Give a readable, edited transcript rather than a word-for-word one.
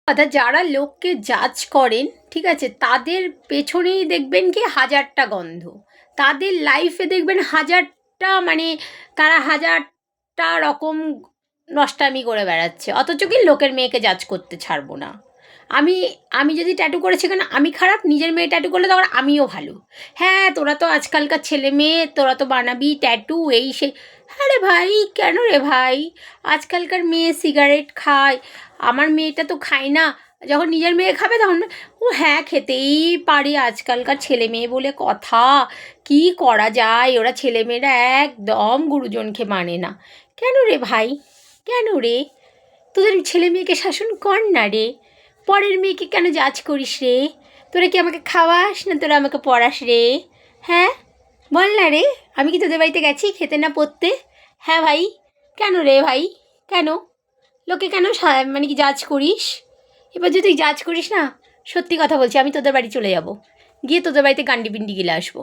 কথা, যারা লোককে জাজ করেন, ঠিক আছে, তাদের পেছনেই দেখবেন কি হাজারটা গন্ধ, তাদের লাইফে দেখবেন হাজারটা, মানে তারা হাজারটা রকম নষ্টামি করে বেড়াচ্ছে, অথচ কি লোকের মেয়েকে জাজ করতে ছাড়বো না। আমি আমি যদি ট্যাটু করেছি কেন আমি খারাপ, নিজের মেয়ে ট্যাটু করলে তখন আমিও ভালো। হ্যাঁ, তোরা তো আজকালকার ছেলে মেয়ে, তোরা তো বানাবি ট্যাটু এই সেই। হ্যাঁ রে ভাই, কেন রে ভাই? আজকালকার মেয়ে সিগারেট খায়, আমার মেয়েটা তো খায় না। যখন নিজের মেয়ে খাবে তখন ও হ্যাঁ খেতেই পারে, আজকালকার ছেলে মেয়ে বলে কথা, কি করা যায়, ওরা ছেলেমেয়েরা একদম গুরুজনকে মানে না। কেন রে ভাই, কেন রে? তোদের ছেলে মেয়েকে শাসন কর না রে, পরের মেয়েকে কেন জাজ করিস রে? তোরা কি আমাকে খাওয়াস না তোরা আমাকে পড়াস রে? হ্যাঁ বল না রে, আমি কি তোদের বাড়িতে গেছি খেতে না পড়তে? হ্যাঁ ভাই, কেন রে ভাই, কেন? লোকে কেন মানে কি জাজ করিস? এবার যদি তুই জাজ করিস না, সত্যি কথা বলছি, আমি তোদের বাড়ি চলে যাব, গিয়ে তোদের বাড়িতে গান্ডি পিন্ডি গিলে আসবো।